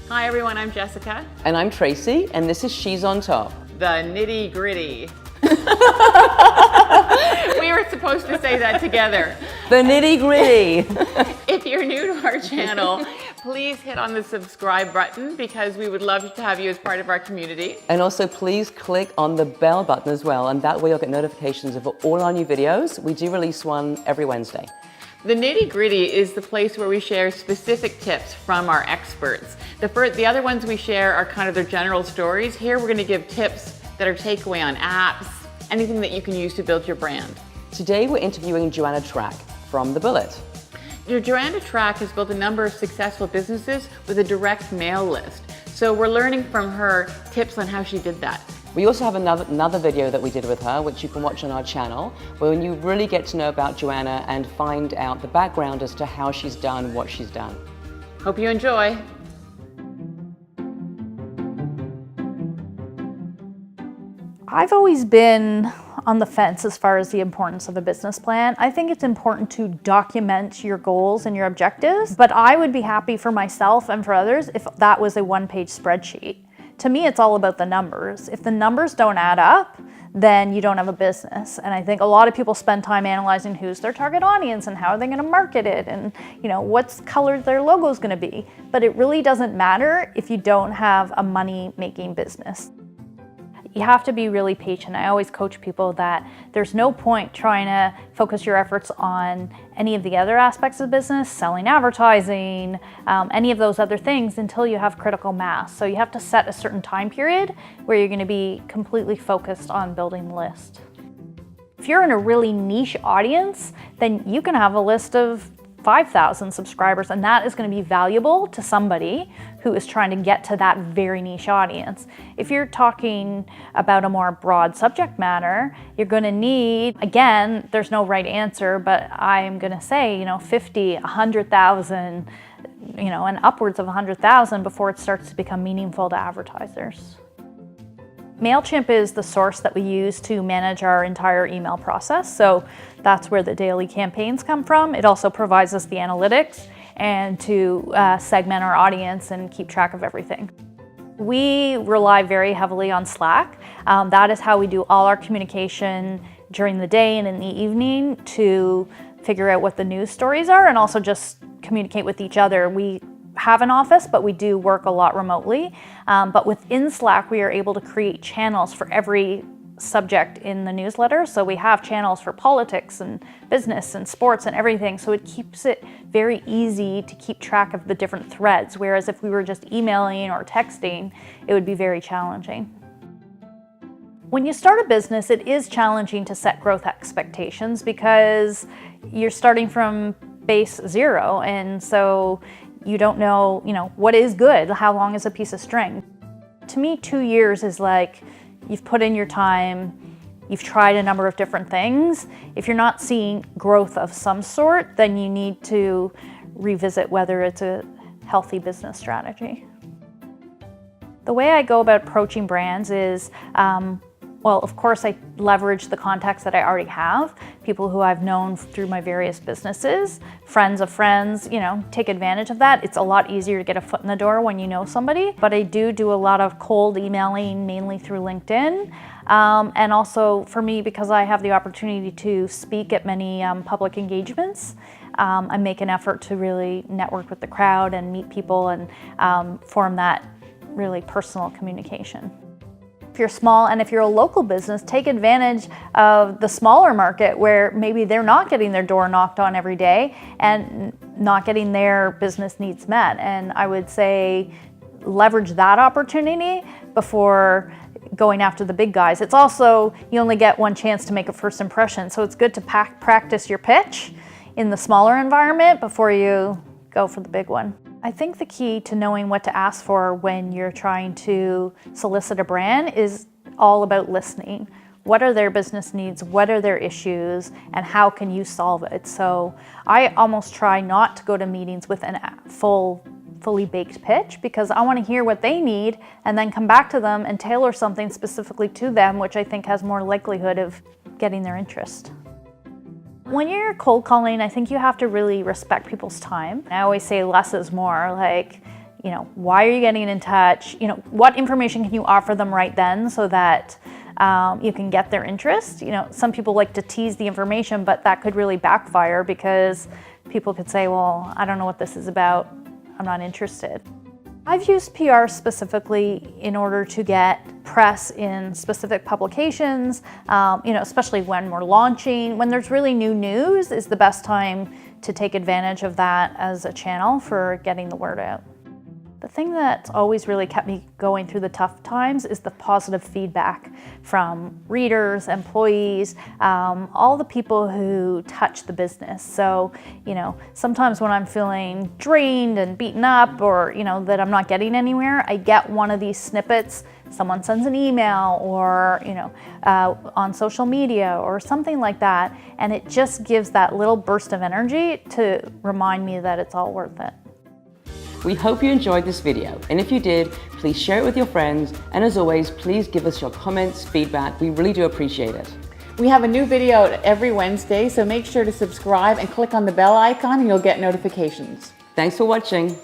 Hi everyone, I'm Jessica. And I'm Tracy, and this is She's on Top. The nitty gritty. We were supposed to say that together. The nitty gritty. If you're new to our channel, please hit on the subscribe button because we would love to have you as part of our community. And also please click on the bell button as well, and that way you'll get notifications of all our new videos. We do release one every Wednesday. The nitty gritty is the place where we share specific tips from our experts. The other ones we share are kind of their general stories. Here we're going to give tips that are takeaway on apps, anything that you can use to build your brand. Today we're interviewing Joanna Track from The Bullet. Joanna Track has built a number of successful businesses with a direct mail list. So we're learning from her tips on how she did that. We also have another video that we did with her, which you can watch on our channel, where you really get to know about Joanna and find out the background as to how she's done what she's done. Hope you enjoy. I've always been on the fence as far as the importance of a business plan. I think it's important to document your goals and your objectives, but I would be happy for myself and for others if that was a one-page spreadsheet. To me, it's all about the numbers. If the numbers don't add up, then you don't have a business. And I think a lot of people spend time analyzing who's their target audience and how are they going to market it and what's color their logo is going to be. But it really doesn't matter if you don't have a money-making business. You have to be really patient. I always coach people that there's no point trying to focus your efforts on any of the other aspects of the business, selling advertising, any of those other things until you have critical mass. So you have to set a certain time period where you're going to be completely focused on building the list. If you're in a really niche audience, then you can have a list of 5,000 subscribers, and that is going to be valuable to somebody who is trying to get to that very niche audience. If you're talking about a more broad subject matter, you're going to need, again, there's no right answer, but I'm going to say, 50, 100,000, and upwards of 100,000 before it starts to become meaningful to advertisers. MailChimp is the source that we use to manage our entire email process. So that's where the daily campaigns come from. It also provides us the analytics and to segment our audience and keep track of everything. We rely very heavily on Slack. That is how we do all our communication during the day and in the evening to figure out what the news stories are and also just communicate with each other. We have an office, but we do work a lot remotely. But within Slack, we are able to create channels for every subject in the newsletter. So we have channels for politics and business and sports and everything. So it keeps it very easy to keep track of the different threads. Whereas if we were just emailing or texting, it would be very challenging. When you start a business, it is challenging to set growth expectations because you're starting from base zero. And so you don't know, what is good? How long is a piece of string? To me, 2 years is like you've put in your time, you've tried a number of different things. If you're not seeing growth of some sort, then you need to revisit whether it's a healthy business strategy. The way I go about approaching brands is, well, of course, I leverage the contacts that I already have, people who I've known through my various businesses, friends of friends, take advantage of that. It's a lot easier to get a foot in the door when you know somebody, but I do a lot of cold emailing, mainly through LinkedIn. And also for me, because I have the opportunity to speak at many public engagements, I make an effort to really network with the crowd and meet people and form that really personal communication. If you're small and if you're a local business, take advantage of the smaller market where maybe they're not getting their door knocked on every day and not getting their business needs met. And I would say leverage that opportunity before going after the big guys. It's also, you only get one chance to make a first impression. So it's good to practice your pitch in the smaller environment before you go for the big one. I think the key to knowing what to ask for when you're trying to solicit a brand is all about listening. What are their business needs? What are their issues? And how can you solve it? So I almost try not to go to meetings with a fully baked pitch because I want to hear what they need and then come back to them and tailor something specifically to them, which I think has more likelihood of getting their interest. When you're cold calling, I think you have to really respect people's time. I always say less is more. Like, why are you getting in touch? What information can you offer them right then so that you can get their interest? Some people like to tease the information, but that could really backfire because people could say, well, I don't know what this is about. I'm not interested. I've used PR specifically in order to get press in specific publications, especially when we're launching. When there's really new news is the best time to take advantage of that as a channel for getting the word out. The thing that's always really kept me going through the tough times is the positive feedback from readers, employees, all the people who touch the business. So, sometimes when I'm feeling drained and beaten up or, that I'm not getting anywhere, I get one of these snippets. Someone sends an email or, on social media or something like that. And it just gives that little burst of energy to remind me that it's all worth it. We hope you enjoyed this video, and if you did, please share it with your friends, and as always, please give us your comments, feedback. We really do appreciate it. We have a new video out every Wednesday, so make sure to subscribe and click on the bell icon and you'll get notifications. Thanks for watching.